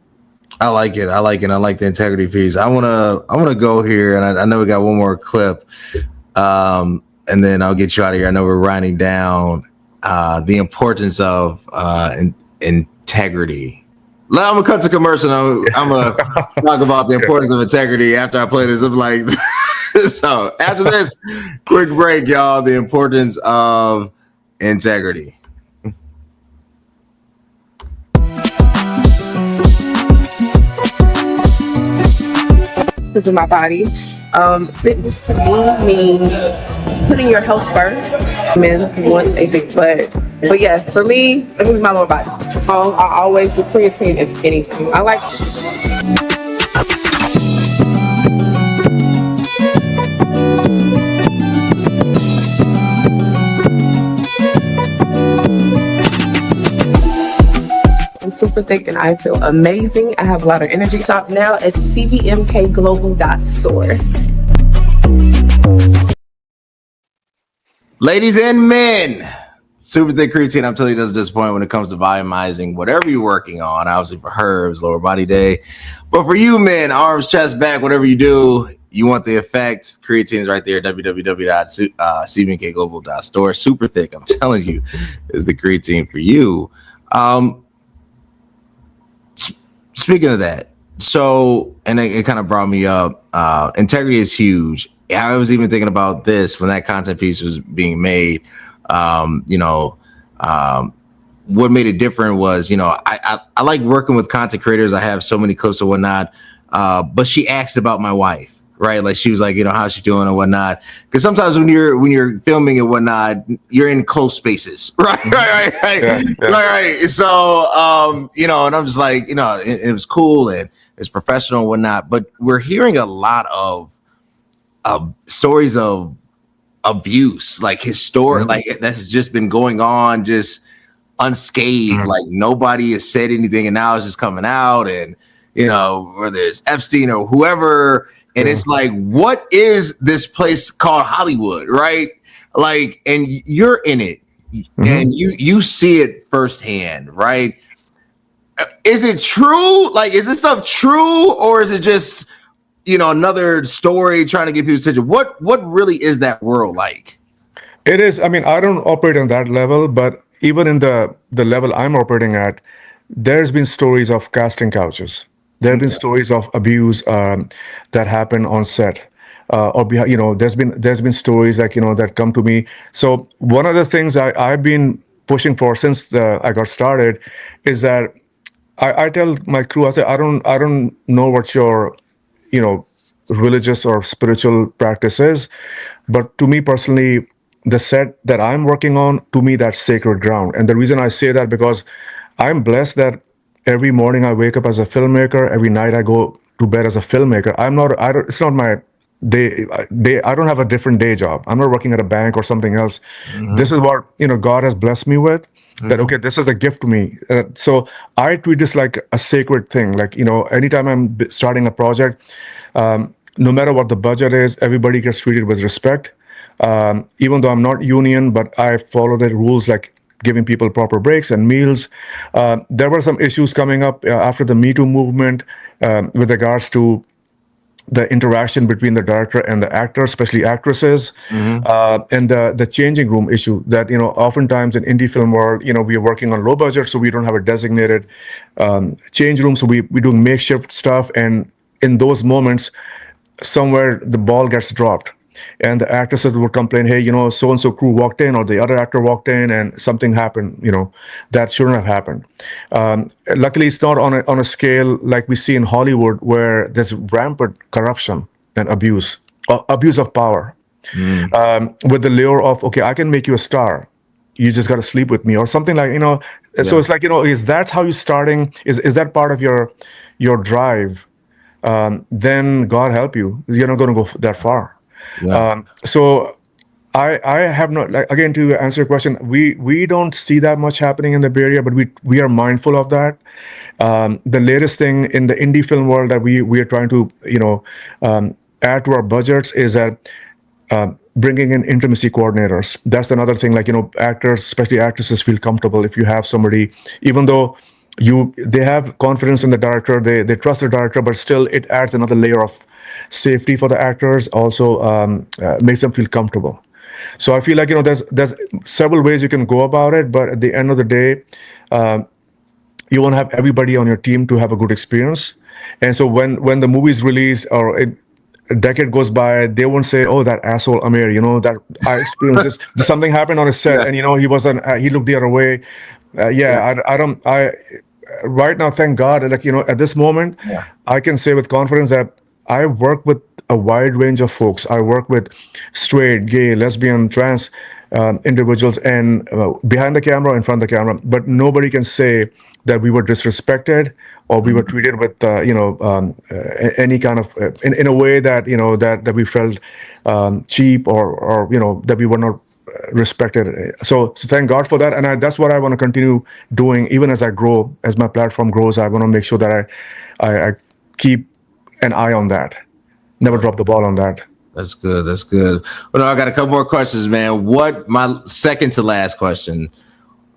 I like it. I like the integrity piece. I wanna go here, and I know we got one more clip, and then I'll get you out of here. I know we're writing down the importance of integrity. I'm gonna cut to commercial. I'm gonna talk about the importance of integrity after I play this. I'm like, so after this, quick break, y'all. The importance of integrity.
This is my body. Fitness to me means putting your health first. Men want a big butt, but yes, for me, this is my lower body. I always do creatine if anything. I like. Super thick and I feel amazing. I have a lot of energy. Shop now at CVMK.store.
Ladies and men, super thick creatine, I'm telling you, doesn't disappoint when it comes to volumizing whatever you're working on. Obviously for her, it was lower body day. But for you men, arms, chest, back, whatever you do, you want the effect. Creatine is right there, www.cvmkglobal.store. Super thick, I'm telling you, is the creatine for you. Speaking of that, so, and it kind of brought me up, integrity is huge. I was even thinking about this when that content piece was being made. What made it different was, I like working with content creators. I have so many clips and whatnot. But she asked about my wife, right? Like she was like, how's she doing and whatnot. Because sometimes when you're filming and whatnot, you're in close spaces, right? Right. So, and I'm just like, it was cool and it's professional and whatnot. But we're hearing a lot of stories of abuse, like historic, like that has just been going on, just unscathed. Like nobody has said anything, and now it's just coming out, and whether it's Epstein or whoever, and it's like, what is this place called Hollywood, right? Like, and you're in it, and you see it firsthand, right? Is it true? Like, is this stuff true, or is it just another story trying to get people's attention? What really is that world like?
It is. I mean, I don't operate on that level, but even in the level I'm operating at, there's been stories of casting couches. There have been stories of abuse that happen on set, or there's been stories like that come to me. So one of the things I've been pushing for since I got started is that I tell my crew, I say, I don't know what your religious or spiritual practice is, but to me personally, the set that I'm working on, to me, that's sacred ground. And the reason I say that, because I'm blessed that every morning I wake up as a filmmaker, every night I go to bed as a filmmaker. It's not my day. I don't have a different day job. I'm not working at a bank or something else. This is what God has blessed me with. That okay, this is a gift to me. So I treat this like a sacred thing. Like anytime I'm starting a project, no matter what the budget is, everybody gets treated with respect. Even though I'm not union, but I follow the rules, like giving people proper breaks and meals. There were some issues coming up after the Me Too movement with regards to the interaction between the director and the actor, especially actresses, and the changing room issue that, oftentimes in indie film world, we are working on low budget, so we don't have a designated change room. So we do makeshift stuff. And in those moments, somewhere the ball gets dropped. And the actresses would complain, hey, so-and-so crew walked in, or the other actor walked in, and something happened, that shouldn't have happened. Luckily, it's not on a scale like we see in Hollywood, where there's rampant corruption and abuse of power, with the lure of, okay, I can make you a star. You just got to sleep with me, or something like, So it's like, is that how you're starting? Is that part of your drive? Then God help you. You're not going to go that far. Yeah. So I have not, like, again, to answer your question, we don't see that much happening in the Bay Area, but we are mindful of that. The latest thing in the indie film world that we are trying to add to our budgets is that bringing in intimacy coordinators. That's another thing. Like, actors, especially actresses, feel comfortable if you have somebody, even though they have confidence in the director, they trust the director, but still it adds another layer of safety for the actors, also makes them feel comfortable. So I feel like, there's several ways you can go about it, but at the end of the day, you want to have everybody on your team to have a good experience. And so when the movie's released, or a decade goes by, they won't say, oh, that asshole Amir, that I experienced this. Something happened on a set, and he looked the other way. Right now, thank God, like, at this moment, I can say with confidence that I work with a wide range of folks. I work with straight, gay, lesbian, trans individuals, and behind the camera, in front of the camera. But nobody can say that we were disrespected or we were treated with, any kind of, in a way that, that we felt cheap or that we were not respected. So thank God for that. And that's what I want to continue doing, even as I grow, as my platform grows. I want to make sure that I keep an eye on that, never drop the ball on that.
That's good. Well, no, I got a couple more questions, man. My second to last question,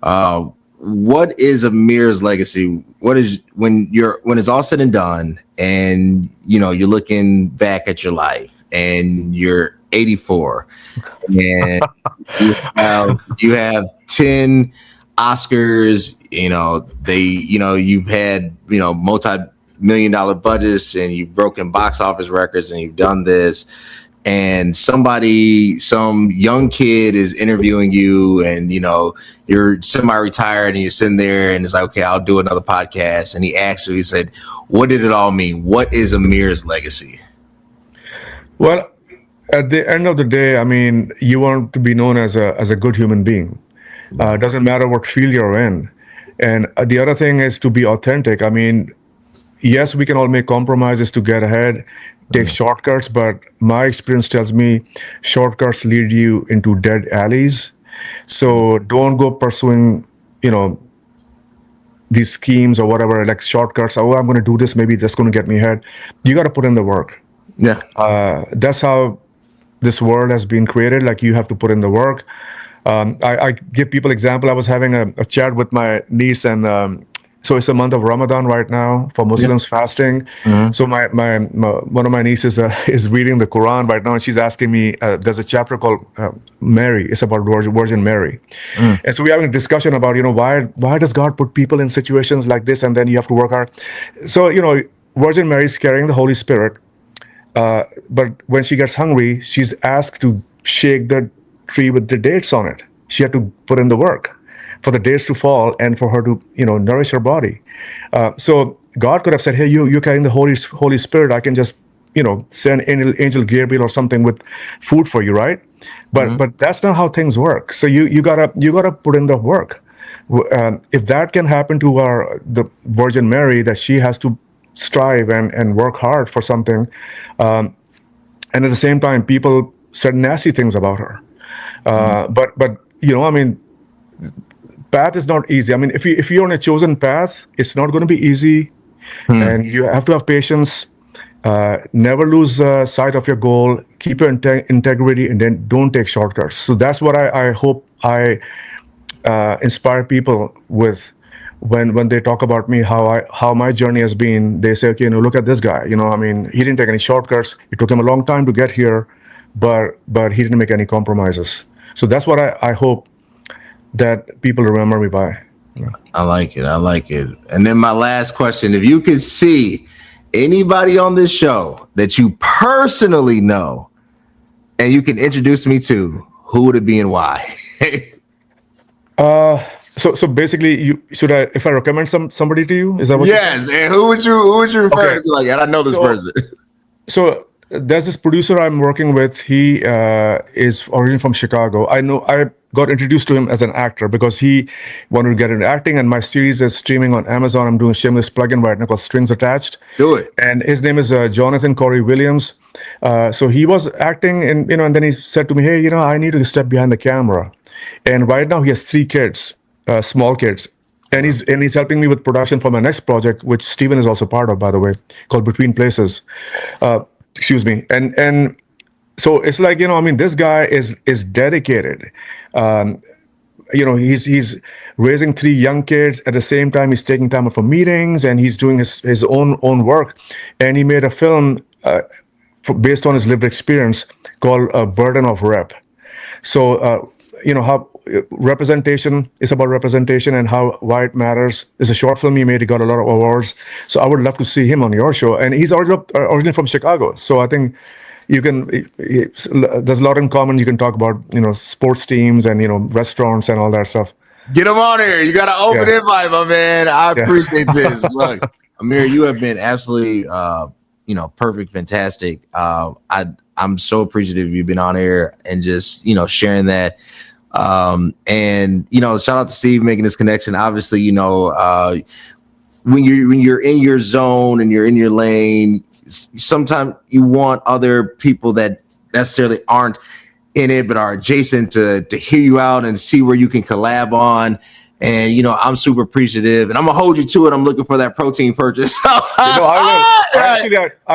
what is Amir's legacy? What is, when it's all said and done, and you're looking back at your life and you're 84 and you have 10 Oscars, you've had, multi-million-dollar budgets, and you've broken box office records, and you've done this, and some young kid is interviewing you, and you're semi-retired, and you're sitting there, and it's like, okay, I'll do another podcast, and he said, what did it all mean? What is Amir's legacy?
Well, at the end of the day, I mean, you want to be known as a good human being. Doesn't matter what field you're in. And the other thing is to be authentic. I mean, yes, we can all make compromises to get ahead, take shortcuts, but my experience tells me shortcuts lead you into dead alleys. So don't go pursuing, you know, these schemes or whatever, like shortcuts. Oh, I'm going to do this. Maybe that's going to get me ahead. You got to put in the work.
Yeah.
That's how this world has been created. Like you have to put in the work. I give people example. I was having a chat with my niece, and so it's a month of Ramadan right now for Muslims fasting. So my one of my nieces is reading the Quran right now, and she's asking me. There's a chapter called Mary. It's about Virgin Mary, and so we're having a discussion about why does God put people in situations like this, and then you have to work hard. So Virgin Mary is carrying the Holy Spirit, but when she gets hungry, she's asked to shake the tree with the dates on it. She had to put in the work for the dates to fall and for her to nourish her body. So God could have said, hey, you're carrying the Holy Spirit, I can just send angel Gabriel or something with food for you, right? But that's not how things work. So you gotta put in the work. If that can happen to the Virgin Mary, that she has to strive and work hard for something, and at the same time people said nasty things about her. But I mean, path is not easy. I mean, if you're on a chosen path, it's not going to be easy, and you have to have patience. Never lose sight of your goal. Keep your integrity, and then don't take shortcuts. So that's what I hope I inspire people with when they talk about me, how my journey has been. They say, okay, look at this guy. I mean, he didn't take any shortcuts. It took him a long time to get here, but he didn't make any compromises. So that's what I hope that people remember me by.
I like it. And then my last question, if you could see anybody on this show that you personally know and you can introduce me to, who would it be and why?
So basically, if I recommend somebody to you, is that what?
Yes, and who would you refer to? Be like, and I know this person.
So there's this producer I'm working with. He is originally from Chicago. I got introduced to him as an actor because he wanted to get into acting, and my series is streaming on Amazon. I'm doing a shameless plugin right now called Strings Attached.
Do it.
And his name is Jonathan Corey Williams. So he was acting, and then he said to me, hey, I need to step behind the camera. And right now he has 3 kids, small kids. And he's helping me with production for my next project, which Steven is also part of, by the way, called Between Places. Excuse me. And so it's like, I mean, this guy is dedicated. He's raising 3 young kids. At the same time, he's taking time for meetings, and he's doing his own work. And he made a film based on his lived experience called Burden of Rep. So, how representation is about representation and why it matters. It's a short film he made. He got a lot of awards. So I would love to see him on your show. And he's originally from Chicago. So I think there's a lot in common. You can talk about, sports teams and, restaurants and all that stuff.
Get him on here. You got an open invite, my man. I appreciate this. Look, Amir, you have been absolutely, perfect, fantastic. I'm so appreciative you've been on here and just, sharing that. And shout out to Steve making this connection. Obviously, when you're in your zone and you're in your lane, sometimes you want other people that necessarily aren't in it but are adjacent to hear you out and see where you can collab on. And I'm super appreciative, and I'm gonna hold you to it. I'm looking for that protein purchase.
I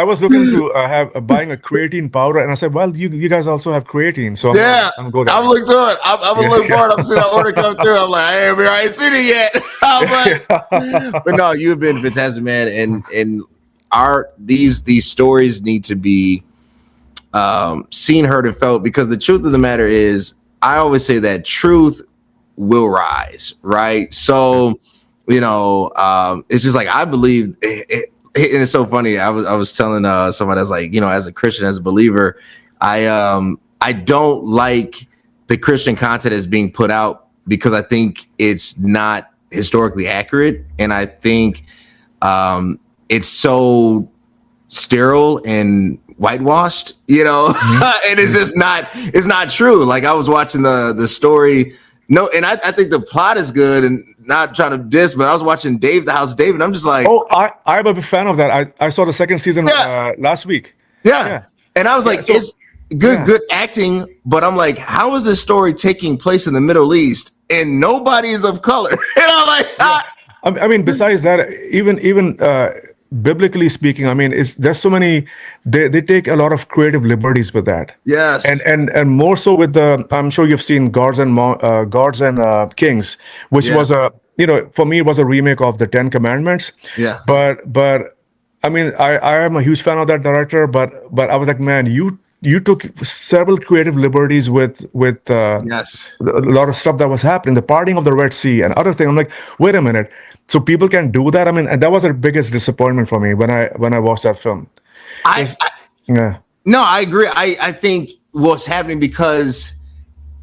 was looking to buying a creatine powder, and I said, "Well, you guys also have creatine, so I'm going.
I'm looking to it. I'm gonna look for it. I'm seeing that order come through. I'm like, hey, I ain't seen it yet. But no, you've been fantastic, man. And these stories need to be seen, heard, and felt, because the truth of the matter is, I always say that truth will rise, right? So it's just like, I believe it, and it's so funny. I was telling somebody, I was like, as a Christian, as a believer, I don't like the Christian content that's being put out, because I think it's not historically accurate, and I think it's so sterile and whitewashed, you know, and it's not true. Like I was watching the story. No, and I think the plot is good and not trying to diss, but I was watching Dave, the House of David. I'm just like,
oh, I'm a big fan of that. I saw the second season last week.
Yeah. And I was like, it's good acting, but I'm like, how is this story taking place in the Middle East and nobody is of color? And I'm like,
I mean, besides that, even biblically speaking, I mean, there's so many. They take a lot of creative liberties with that.
Yes,
and more so with the. I'm sure you've seen Gods and Kings, which was for me it was a remake of the Ten Commandments.
Yeah,
but I mean, I am a huge fan of that director, but I was like, man, you took several creative liberties with
yes,
a lot of stuff that was happening, the parting of the Red Sea and other things. I'm like, wait a minute, so people can do that? I mean, and that was the biggest disappointment for me when I watched that film.
No, I agree. I think what's happening, because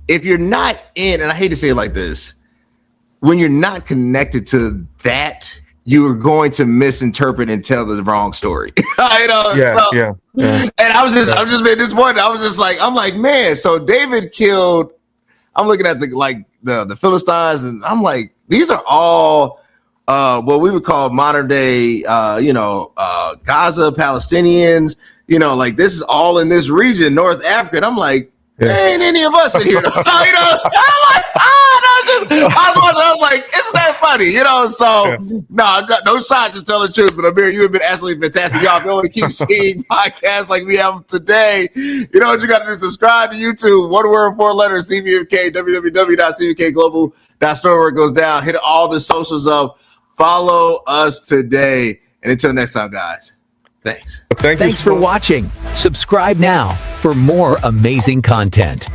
if you're not in, and I hate to say it like this, when you're not connected to that, you're going to misinterpret and tell the wrong story. You know?
Yeah.
And I'm just being disappointed. I'm like, man, so David killed, I'm looking at the Philistines, and I'm like, these are all what we would call modern day Gaza Palestinians, like this is all in this region, North Africa. And I'm like, ain't any of us in here. I was like, isn't that funny? So no shot to tell the truth, but Amir, you have been absolutely fantastic. Y'all, if you want to keep seeing podcasts like we have today, you know what you got to do? Subscribe to YouTube, 1 word, 4 letters, CVMK, www.cmkglobal.store, where it goes down. Hit all the socials up. Follow us today. And until next time, guys, thanks.
Thanks for watching. Subscribe now for more amazing content.